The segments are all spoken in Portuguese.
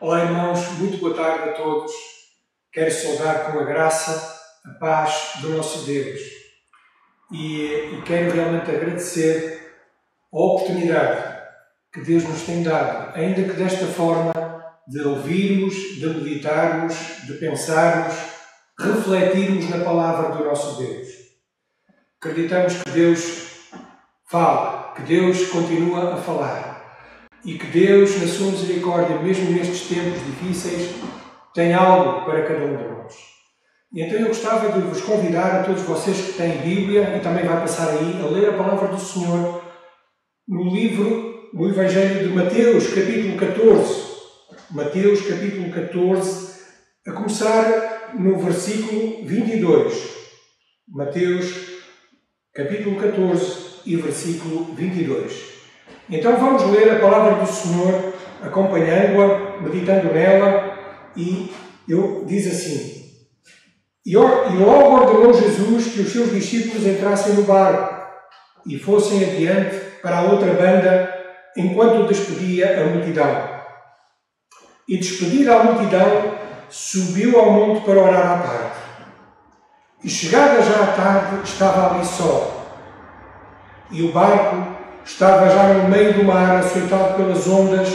Olá, irmãos, muito boa tarde a todos. Quero saudar com a graça, a paz do nosso Deus e quero realmente agradecer a oportunidade que Deus nos tem dado, ainda que desta forma, de ouvirmos, de meditarmos, de pensarmos, refletirmos na palavra do nosso Deus. Acreditamos que Deus fala, que Deus continua a falar e que Deus, na sua misericórdia, mesmo nestes tempos difíceis, tem algo para cada um de nós. E então eu gostava de vos convidar a todos vocês que têm Bíblia, e também vai passar aí, a ler a palavra do Senhor no Evangelho de Mateus, capítulo 14. Mateus, capítulo 14, a começar no versículo 22. Mateus, capítulo 14 e versículo 22. Então vamos ler a palavra do Senhor, acompanhando-a, meditando nela, e diz assim: E logo ordenou Jesus que os seus discípulos entrassem no barco e fossem adiante para a outra banda, enquanto despedia a multidão. E despedida a multidão, subiu ao monte para orar à parte. E chegada já à tarde, estava ali só. E o barco estava já no meio do mar, açoitado pelas ondas,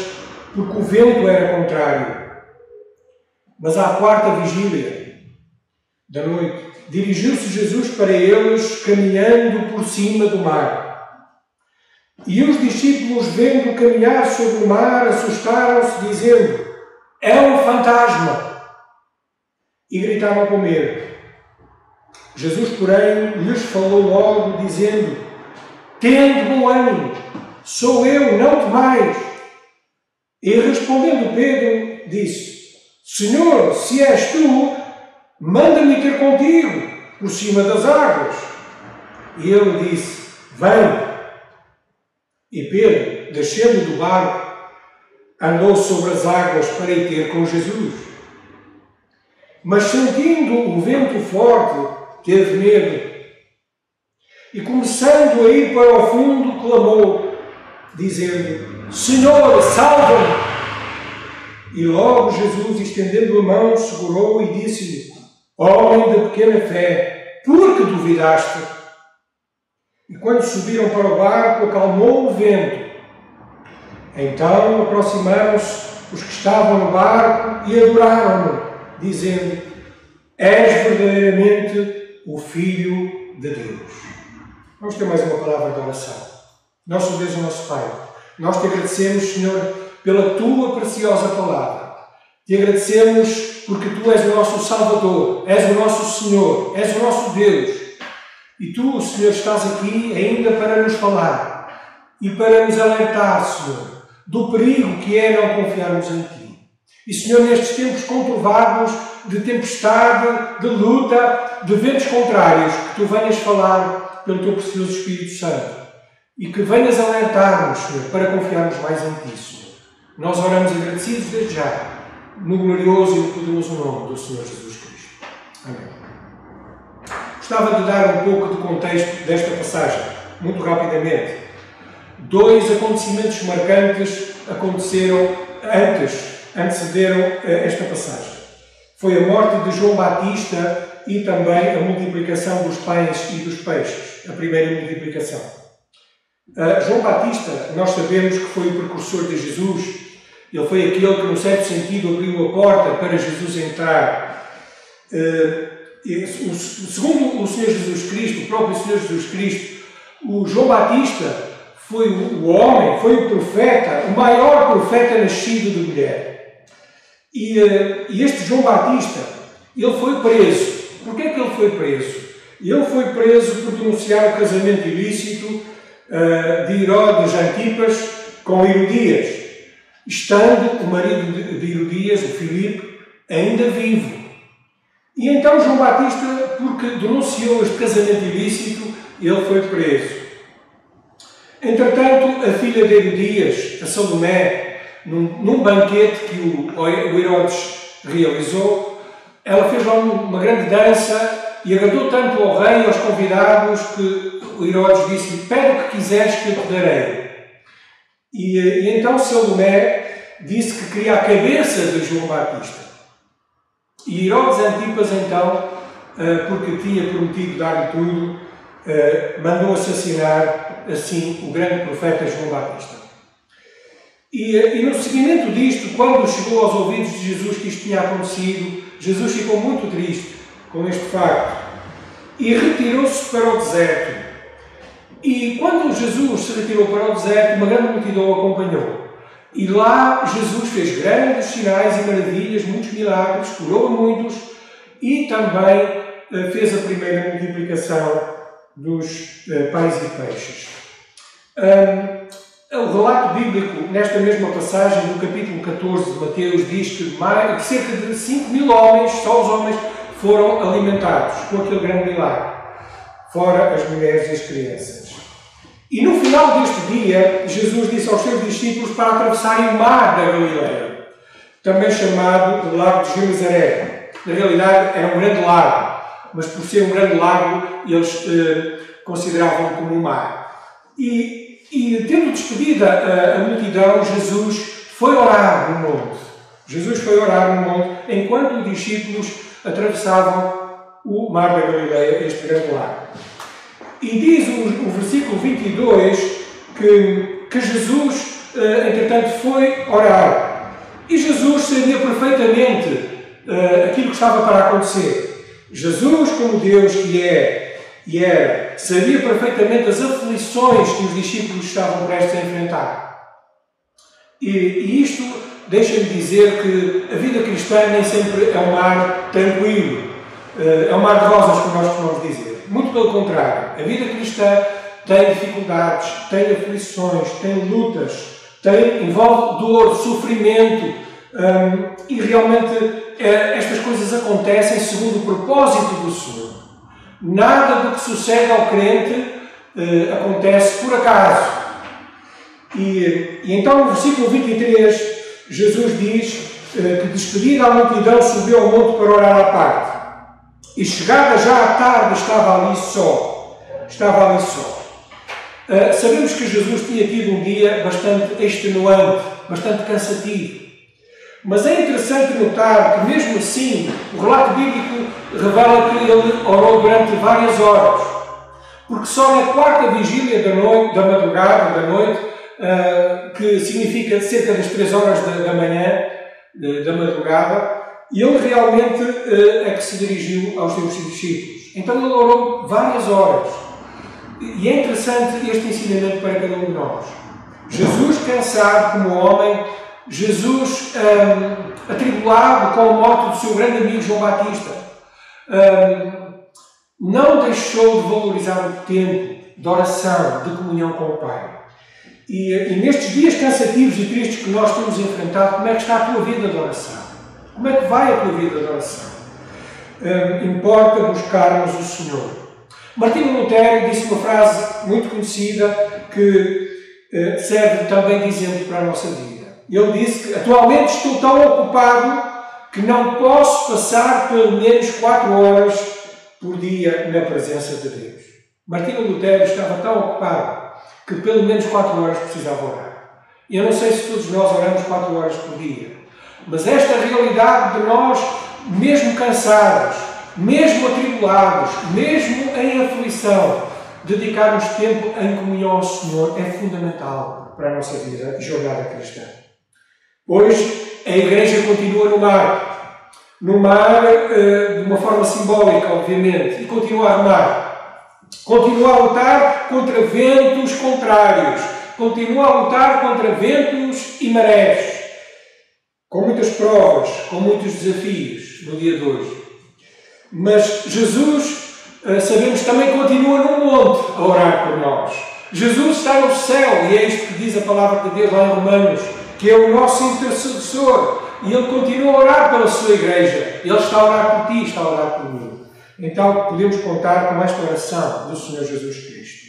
porque o vento era contrário. Mas à quarta vigília da noite, dirigiu-se Jesus para eles, caminhando por cima do mar. E os discípulos, vendo caminhar sobre o mar, assustaram-se, dizendo: É um fantasma! E gritaram com medo. Jesus, porém, lhes falou logo, dizendo: Tende bom ânimo, sou eu, não temais. E respondendo Pedro, disse: Senhor, se és tu, manda-me ter contigo por cima das águas. E ele disse: Vem. E Pedro, descendo do barco, andou sobre as águas para ir ter com Jesus. Mas sentindo o vento forte, teve medo. E começando a ir para o fundo, clamou, dizendo: Senhor, salva-me! E logo Jesus, estendendo a mão, segurou e disse-lhe: Homem de pequena fé, por que duvidaste? E quando subiram para o barco, acalmou o vento. Então aproximaram-se os que estavam no barco e adoraram-no, dizendo: És verdadeiramente o Filho de Deus. Vamos ter mais uma palavra de oração. Nosso Deus e nosso Pai, nós te agradecemos, Senhor, pela tua preciosa palavra. Te agradecemos porque tu és o nosso Salvador, és o nosso Senhor, és o nosso Deus. E tu, Senhor, estás aqui ainda para nos falar e para nos alertar, Senhor, do perigo que é não confiarmos em ti. E, Senhor, nestes tempos conturbados de tempestade, de luta, de ventos contrários, que tu venhas falar pelo teu precioso Espírito Santo e que venhas alertar-nos, Senhor, para confiarmos mais em ti, Senhor. Nós oramos agradecidos desde já, no glorioso e no poderoso nome do Senhor Jesus Cristo. Amém. Gostava de dar um pouco de contexto desta passagem, muito rapidamente. Dois acontecimentos marcantes antecederam esta passagem. Foi a morte de João Batista e também a multiplicação dos pães e dos peixes, a primeira multiplicação. João Batista, nós sabemos que foi o precursor de Jesus. Ele foi aquele que, num certo sentido, abriu a porta para Jesus entrar. Segundo o Senhor Jesus Cristo, o próprio Senhor Jesus Cristo, o João Batista foi o homem, foi o profeta, o maior profeta nascido de mulher. E este João Batista, ele foi preso. Porquê é que ele foi preso? Ele foi preso por denunciar o casamento ilícito de Herodes Antipas com Herodias, estando o marido de Herodias, o Filipe, ainda vivo. E então João Batista, porque denunciou este casamento ilícito, ele foi preso. Entretanto, a filha de Herodias, a Salomé, num banquete que o Herodes realizou, ela fez lá uma grande dança e agradou tanto ao rei e aos convidados que o Herodes disse-lhe: Pede o que quiseres que eu te darei. E então Salomé disse que queria a cabeça de João Batista. E Herodes Antipas, então, porque tinha prometido dar-lhe tudo, mandou assassinar, assim, o grande profeta João Batista. E no seguimento disto, quando chegou aos ouvidos de Jesus que isto tinha acontecido, Jesus ficou muito triste com este facto e retirou-se para o deserto. E quando Jesus se retirou para o deserto, uma grande multidão o acompanhou. E lá Jesus fez grandes sinais e maravilhas, muitos milagres, curou a muitos e também fez a primeira multiplicação dos pães e peixes. O relato bíblico, nesta mesma passagem, no capítulo 14 de Mateus, diz que cerca de 5.000 homens, só os homens, foram alimentados com aquele grande milagre, fora as mulheres e as crianças. E no final deste dia, Jesus disse aos seus discípulos para atravessarem o mar da Galileia, também chamado Lago de Genezaré. Na realidade, era um grande lago, mas por ser um grande lago, eles consideravam como um mar. E tendo despedida a multidão, Jesus foi orar no monte. Jesus foi orar no monte, enquanto os discípulos atravessavam o mar da Galileia, este grande lago. E diz o versículo 22 que Jesus, entretanto, foi orar. E Jesus sabia perfeitamente aquilo que estava para acontecer. Jesus, como Deus que é e era, sabia perfeitamente as aflições que os discípulos estavam prestes a enfrentar. E isto deixa-me dizer que a vida cristã nem sempre é um mar tranquilo, é um mar de rosas, como nós costumamos dizer. Muito pelo contrário, a vida cristã tem dificuldades, tem aflições, tem lutas, envolve dor, sofrimento, e realmente estas coisas acontecem segundo o propósito do Senhor. Nada do que sucede ao crente acontece por acaso. E então no versículo 23, Jesus diz que despedida a multidão subiu ao monte para orar à parte. E chegada já à tarde estava ali só. Sabemos que Jesus tinha tido um dia bastante extenuante, bastante cansativo. Mas é interessante notar que mesmo assim o relato bíblico revela que ele orou durante várias horas. Porque só na quarta vigília da noite, que significa cerca das 3 horas da manhã, da madrugada, e ele realmente é que se dirigiu aos seus discípulos. Então ele orou várias horas. E é interessante este ensinamento para cada um de nós. Jesus cansado como homem, Jesus atribulado com a morte do seu grande amigo João Batista, não deixou de valorizar o tempo de oração, de comunhão com o Pai. E nestes dias cansativos e tristes que nós temos enfrentado, como é que está a tua vida de oração? Como é que vai a tua vida de oração? Importa buscarmos o Senhor. Martinho Lutero disse uma frase muito conhecida que serve também de exemplo para a nossa vida. Ele disse que atualmente estou tão ocupado que não posso passar pelo menos 4 horas por dia na presença de Deus. Martinho Lutero estava tão ocupado que pelo menos 4 horas precisava orar. Eu não sei se todos nós oramos 4 horas por dia, mas esta realidade de nós, mesmo cansados, mesmo atribulados, mesmo em aflição, dedicarmos tempo em comunhão ao Senhor é fundamental para a nossa vida e jornada cristã. Hoje, a Igreja continua no mar, de uma forma simbólica, obviamente, e continua a remar. Continua a lutar contra ventos contrários, continua a lutar contra ventos e marés, com muitas provas, com muitos desafios no dia de hoje. Mas Jesus, sabemos, também continua no monte a orar por nós. Jesus está no céu, e é isto que diz a palavra de Deus lá em Romanos, que é o nosso intercessor, e Ele continua a orar pela sua Igreja. Ele está a orar por ti, está a orar por mim. Então podemos contar com esta oração do Senhor Jesus Cristo.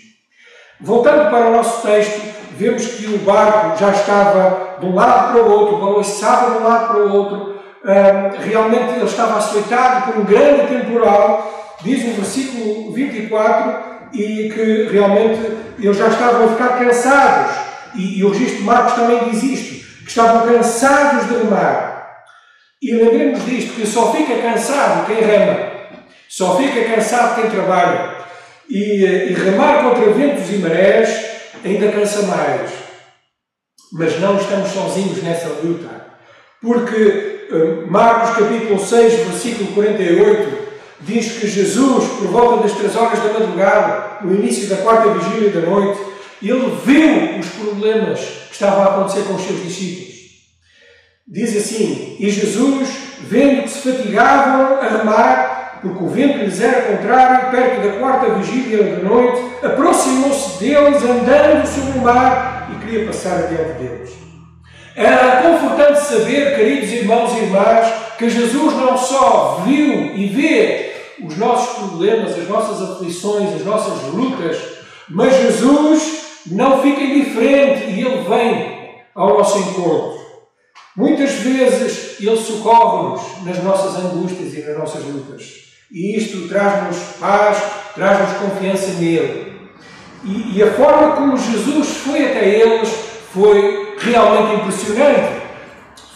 Voltando para o nosso texto, vemos que o barco já estava de um lado para o outro, balançava de um lado para o outro. Realmente ele estava açoitado por um grande temporal, diz o versículo 24, e que realmente eles já estavam a ficar cansados. E o registro de Marcos também diz isto, que estavam cansados de remar. E lembremos disto, que só fica cansado quem rema. Só fica cansado quem trabalha. E remar contra ventos e marés ainda cansa mais. Mas não estamos sozinhos nessa luta. Porque Marcos capítulo 6, versículo 48, diz que Jesus, por volta das 3 horas da madrugada, no início da 4ª vigília da noite, ele viu os problemas que estavam a acontecer com os seus discípulos. Diz assim: e Jesus, vendo que se fatigavam a remar, porque o vento lhes era contrário, perto da 4ª vigília da noite, aproximou-se deles andando sobre o mar e queria passar adiante deles. Era confortante saber, queridos irmãos e irmãs, que Jesus não só viu e vê os nossos problemas, as nossas aflições, as nossas lutas, mas Jesus não fica indiferente e Ele vem ao nosso encontro. Muitas vezes Ele socorre-nos nas nossas angústias e nas nossas lutas. E isto traz-nos paz, traz-nos confiança nele. E a forma como Jesus foi até eles foi realmente impressionante.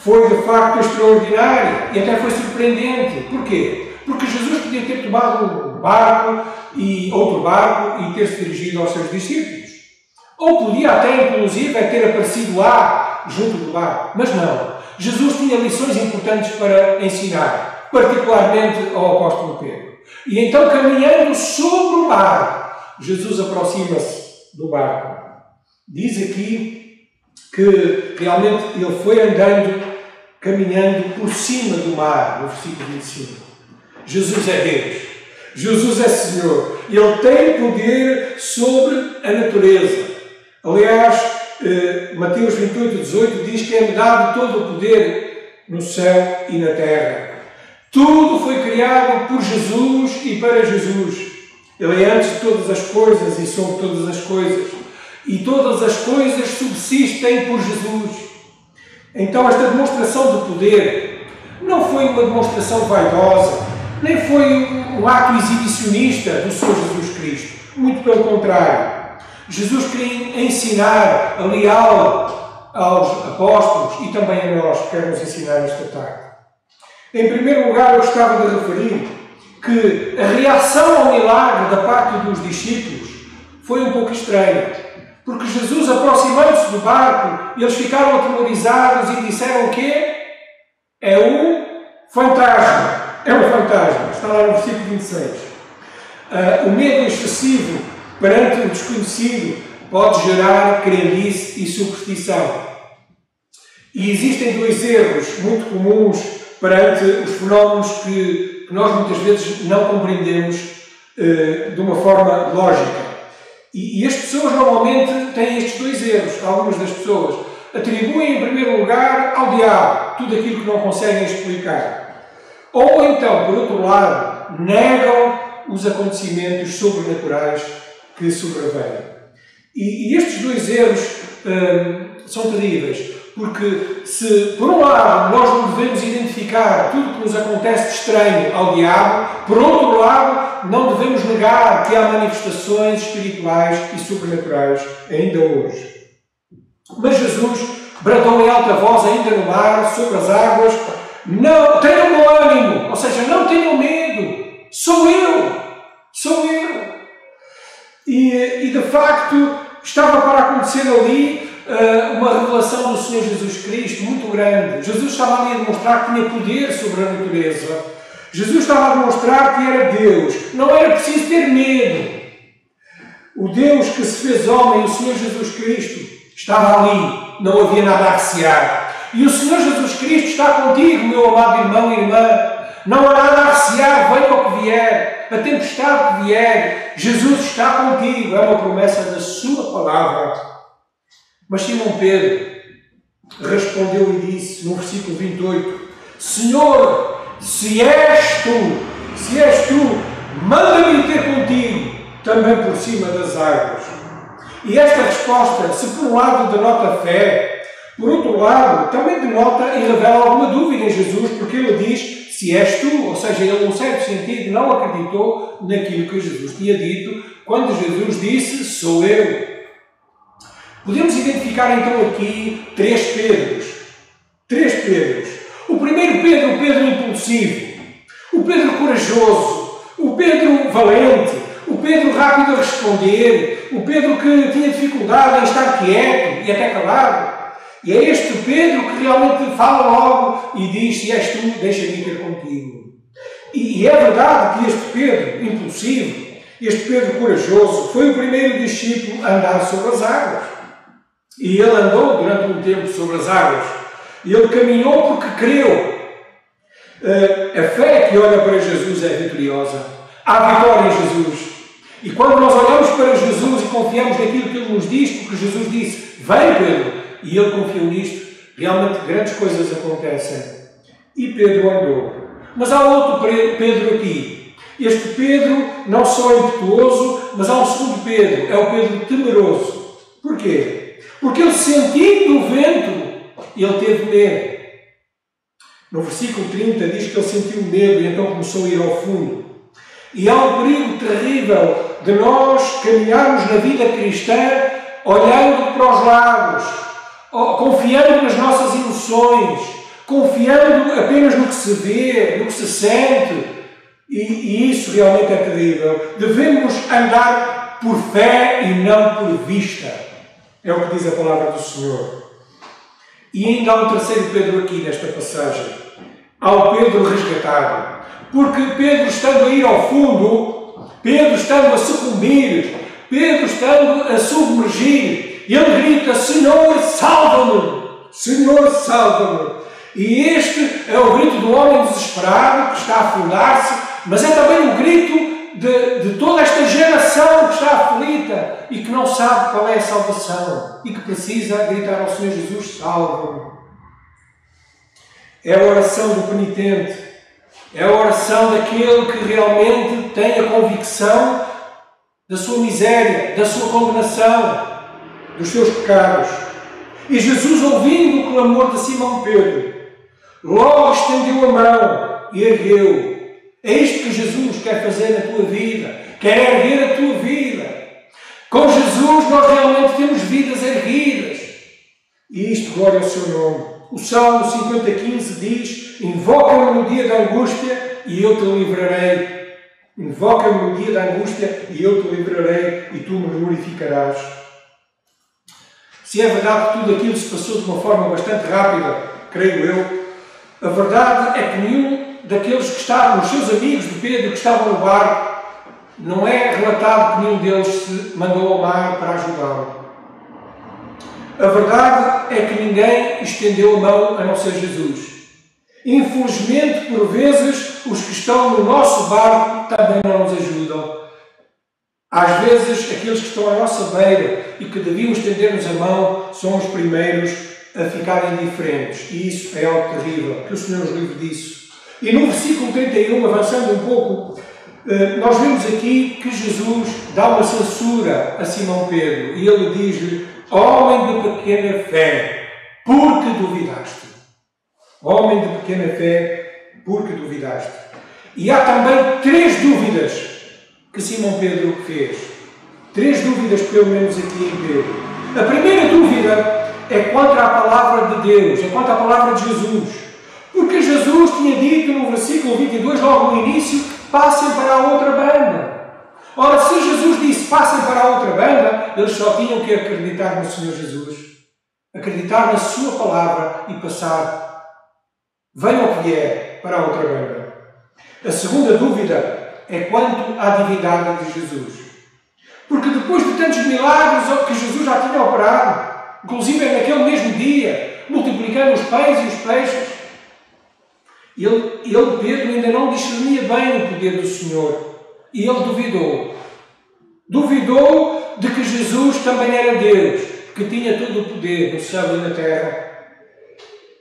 Foi de facto extraordinário e até foi surpreendente. Porquê? Porque Jesus podia ter tomado um barco e outro barco e ter-se dirigido aos seus discípulos. Ou podia até, inclusive, ter aparecido lá, junto do barco. Mas não. Jesus tinha lições importantes para ensinar, particularmente ao apóstolo Pedro. E então, caminhando sobre o mar, Jesus aproxima-se do barco. Diz aqui que realmente ele foi andando, caminhando por cima do mar, no versículo 25. Jesus é Deus. Jesus é Senhor. Ele tem poder sobre a natureza. Aliás, Mateus 28, 18 diz que é-me dado todo o poder no céu e na terra. Tudo foi criado por Jesus e para Jesus. Ele é antes de todas as coisas e sobre todas as coisas. E todas as coisas subsistem por Jesus. Então esta demonstração de poder não foi uma demonstração vaidosa, nem foi um ato exibicionista do Senhor Jesus Cristo. Muito pelo contrário. Jesus queria ensinar, aliá-lo aos apóstolos e também a nós, que quer nos ensinar esta tarde. Em primeiro lugar, eu gostava de referir que a reação ao milagre da parte dos discípulos foi um pouco estranha. Porque Jesus, aproximando-se do barco, eles ficaram atemorizados e disseram o quê? É um fantasma. É um fantasma. Está lá no versículo 26. O medo excessivo perante o desconhecido pode gerar crendice e superstição. E existem 2 erros muito comuns perante os fenómenos que nós muitas vezes não compreendemos de uma forma lógica. E as pessoas normalmente têm estes 2 erros. Algumas das pessoas atribuem em primeiro lugar ao diabo tudo aquilo que não conseguem explicar. Ou então, por outro lado, negam os acontecimentos sobrenaturais que sobrevêm. E estes 2 erros são terríveis, porque se, por um lado, nós não devemos identificar tudo o que nos acontece de estranho ao diabo, por outro lado, não devemos negar que há manifestações espirituais e sobrenaturais ainda hoje. Mas Jesus bradou em alta voz ainda no mar, sobre as águas: não tenham bom ânimo, ou seja, não tenham medo, sou eu, sou eu. E de facto estava para acontecer ali uma revelação do Senhor Jesus Cristo muito grande. Jesus estava ali a demonstrar que tinha poder sobre a natureza. Jesus estava a demonstrar que era Deus. Não era preciso ter medo. O Deus que se fez homem, o Senhor Jesus Cristo, estava ali. Não havia nada a recear. E o Senhor Jesus Cristo está contigo, meu amado irmão e irmã. Não há nada a recear, venha o que vier. A tempestade que vier, Jesus está contigo. É uma promessa da sua palavra. Mas Simão Pedro respondeu e disse, no versículo 28, Senhor, se és tu, manda-me ter contigo, também por cima das águas. E esta resposta, se por um lado denota fé, por outro lado, também denota e revela alguma dúvida em Jesus, porque ele diz, se és tu, ou seja, ele, num certo sentido, não acreditou naquilo que Jesus tinha dito, quando Jesus disse, sou eu. Podemos identificar então aqui 3 Pedros. Três Pedros. O primeiro Pedro, o Pedro impulsivo. O Pedro corajoso. O Pedro valente. O Pedro rápido a responder. O Pedro que tinha dificuldade em estar quieto e até calado. E é este Pedro que realmente fala logo e diz: se és tu, deixa-me ter contigo. E é verdade que este Pedro impulsivo, este Pedro corajoso, foi o primeiro discípulo a andar sobre as águas. E ele andou durante um tempo sobre as águas. E ele caminhou porque creu. A fé que olha para Jesus é vitoriosa. Há vitória em Jesus. E quando nós olhamos para Jesus e confiamos naquilo que Ele nos diz, porque Jesus disse: vem, Pedro, e ele confiou nisto, realmente grandes coisas acontecem. E Pedro andou. Mas há outro Pedro aqui. Este Pedro não só é impetuoso, mas há um segundo Pedro, é o Pedro temeroso. Porquê? Porque ele, sentindo o vento, ele teve medo. No versículo 30 diz que ele sentiu medo e então começou a ir ao fundo. E há um perigo terrível de nós caminharmos na vida cristã olhando para os lados, confiando nas nossas emoções, confiando apenas no que se vê, no que se sente. E isso realmente é terrível. Devemos andar por fé e não por vista. É o que diz a palavra do Senhor. E ainda há um terceiro Pedro aqui nesta passagem. Há o Pedro resgatado. Porque Pedro, estando a ir ao fundo, Pedro estando a sucumbir, Pedro estando a submergir, ele grita: Senhor, salva-me! Senhor, salva-me! E este é o grito do homem desesperado que está a afundar-se, mas é também o grito de toda esta geração que está aflita e que não sabe qual é a salvação e que precisa gritar ao Senhor Jesus: salva-me! É a oração do penitente. É a oração daquele que realmente tem a convicção da sua miséria, da sua condenação, dos seus pecados. E Jesus, ouvindo o clamor de Simão Pedro, logo estendeu a mão e ergueu. É isto que Jesus quer fazer na tua vida. Quer erguer a tua vida. Com Jesus nós realmente temos vidas erguidas. E isto, glória ao seu nome. O Salmo 50:15 diz: invoca-me no dia da angústia e eu te livrarei. Invoca-me no dia da angústia e eu te livrarei e tu me glorificarás. Se é verdade que tudo aquilo se passou de uma forma bastante rápida, creio eu, a verdade é que nenhum daqueles que estavam, os seus amigos de Pedro que estavam no barco, não é relatado que nenhum deles se mandou ao mar para ajudá-lo. A verdade é que ninguém estendeu a mão a não ser Jesus. Infelizmente, por vezes, os que estão no nosso barco também não nos ajudam. Às vezes, aqueles que estão à nossa beira e que deviam estender-nos a mão são os primeiros a ficarem indiferentes. E isso é algo terrível. Que o Senhor nos livre disso. E no versículo 31, avançando um pouco, nós vemos aqui que Jesus dá uma censura a Simão Pedro. E ele diz-lhe: homem de pequena fé, por que duvidaste? Homem de pequena fé, por que duvidaste? E há também 3 dúvidas que Simão Pedro fez. 3 dúvidas, pelo menos aqui em Pedro. A primeira dúvida é quanto à palavra de Deus, é quanto à palavra de Jesus. Porque Jesus tinha dito no versículo 22, logo no início: passem para a outra banda. Ora, se Jesus disse: passem para a outra banda, eles só tinham que acreditar no Senhor Jesus. Acreditar na sua palavra e passar, venha o que vier, para a outra banda. A segunda dúvida é quanto à divindade de Jesus. Porque depois de tantos milagres que Jesus já tinha operado, inclusive naquele mesmo dia, multiplicando os pães e os peixes, ele, Pedro, ainda não discernia bem o poder do Senhor. E ele duvidou. Duvidou de que Jesus também era Deus, que tinha todo o poder no céu e na terra.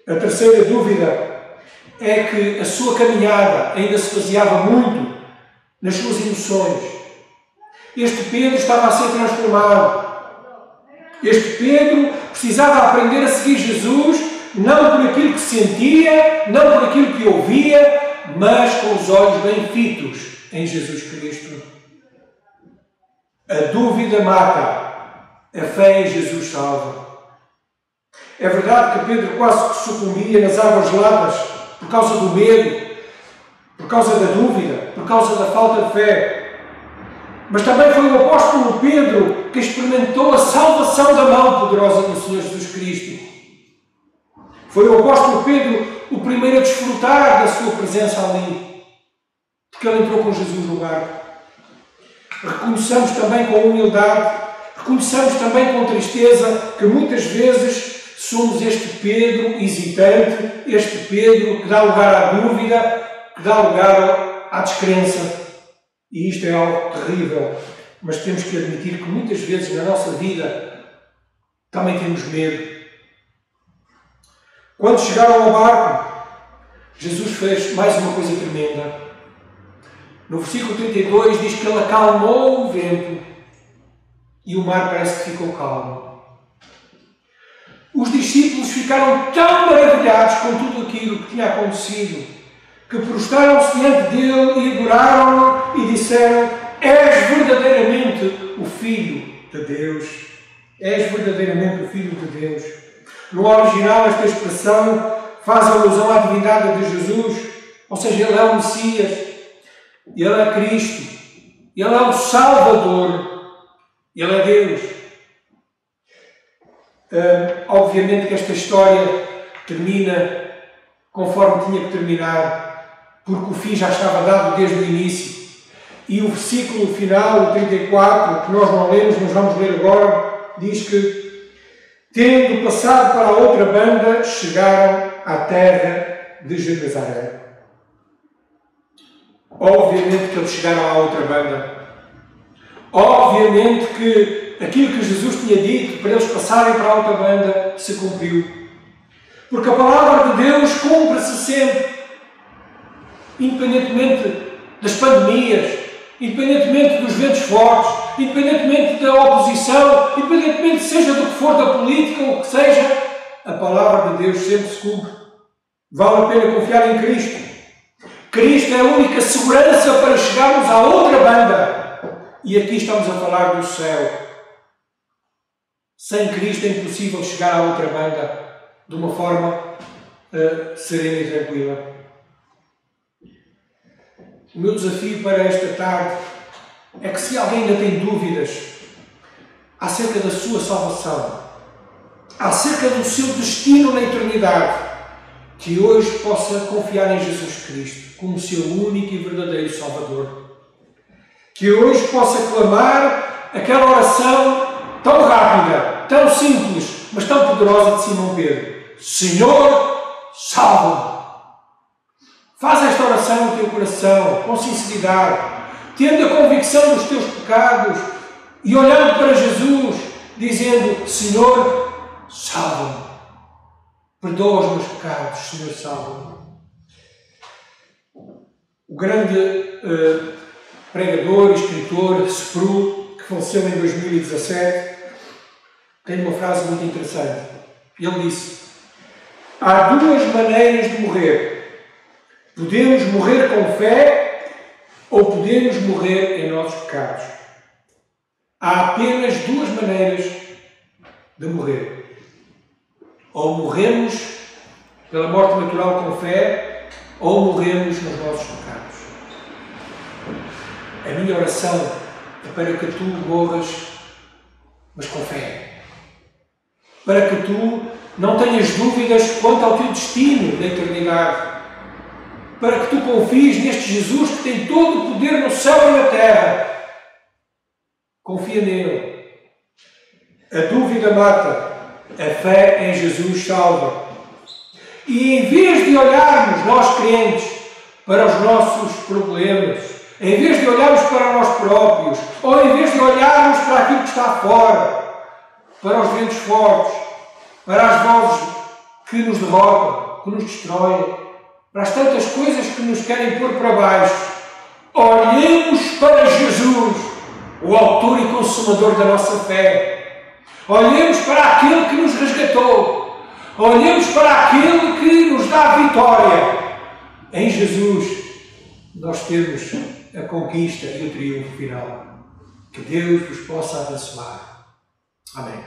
A terceira dúvida é que a sua caminhada ainda se baseava muito nas suas emoções. Este Pedro estava a ser transformado. Este Pedro precisava aprender a seguir Jesus, não por aquilo que sentia, não por aquilo que ouvia, mas com os olhos bem fitos em Jesus Cristo. A dúvida mata, a fé em Jesus salva. É verdade que Pedro quase que sucumbia nas águas geladas por causa do medo, por causa da dúvida, por causa da falta de fé. Mas também foi o apóstolo Pedro que experimentou a salvação da mão poderosa do Senhor Jesus Cristo. Foi o apóstolo Pedro o primeiro a desfrutar da sua presença ali, porque ele entrou com Jesus no barco. Reconheçamos também com humildade, reconheçamos também com tristeza que muitas vezes somos este Pedro hesitante, este Pedro que dá lugar à dúvida, que dá lugar à descrença. E isto é algo terrível, mas temos que admitir que muitas vezes na nossa vida também temos medo. Quando chegaram ao barco, Jesus fez mais uma coisa tremenda. No versículo 32 diz que ele acalmou o vento e o mar parece que ficou calmo. Os discípulos ficaram tão maravilhados com tudo aquilo que tinha acontecido que prostraram-se diante dele e adoraram-no e disseram: És verdadeiramente o Filho de Deus. És verdadeiramente o Filho de Deus. No original, esta expressão faz alusão à divindade de Jesus, ou seja, ele é o Messias, ele é Cristo, ele é o Salvador, ele é Deus. Obviamente que esta história termina conforme tinha que terminar, porque o fim já estava dado desde o início. E o versículo final, o 34, que nós não lemos, mas vamos ler agora, diz que, tendo passado para a outra banda, chegaram à terra de Genezaré. Obviamente que eles chegaram à outra banda. Obviamente que aquilo que Jesus tinha dito para eles passarem para a outra banda se cumpriu. Porque a palavra de Deus cumpre-se sempre. Independentemente das pandemias, independentemente dos ventos fortes, independentemente da oposição, independentemente seja do que for da política ou o que seja, a palavra de Deus sempre se cumpre. Vale a pena confiar em Cristo. Cristo é a única segurança para chegarmos à outra banda. E aqui estamos a falar do céu. Sem Cristo é impossível chegar à outra banda de uma forma serena e tranquila. O meu desafio para esta tarde é que, se alguém ainda tem dúvidas acerca da sua salvação, acerca do seu destino na eternidade, que hoje possa confiar em Jesus Cristo como seu único e verdadeiro Salvador. Que hoje possa clamar aquela oração tão rápida, tão simples, mas tão poderosa de Simão Pedro: Senhor, salva-me! Faz esta oração no teu coração, com sinceridade, tendo a convicção dos teus pecados e olhando para Jesus, dizendo: Senhor, salva-me. Perdoa os meus pecados, Senhor, salva-me. O grande pregador e escritor Sproul, que faleceu em 2017, tem uma frase muito interessante. Ele disse: há duas maneiras de morrer. Podemos morrer com fé ou podemos morrer em nossos pecados. Há apenas duas maneiras de morrer. Ou morremos pela morte natural com fé, ou morremos nos nossos pecados. A minha oração é para que tu morras, mas com fé. Para que tu não tenhas dúvidas quanto ao teu destino na eternidade. Para que tu confies neste Jesus que tem todo o poder no céu e na terra. Confia nele. A dúvida mata. A fé em Jesus salva. E em vez de olharmos, nós crentes, para os nossos problemas, em vez de olharmos para nós próprios, ou em vez de olharmos para aquilo que está fora, para os ventos fortes, para as vozes que nos derrotam, que nos destroem, para as tantas coisas que nos querem pôr para baixo, olhemos para Jesus, o autor e consumador da nossa fé. Olhemos para aquele que nos resgatou. Olhemos para aquele que nos dá a vitória. Em Jesus nós temos a conquista e o triunfo final. Que Deus vos possa abençoar. Amém.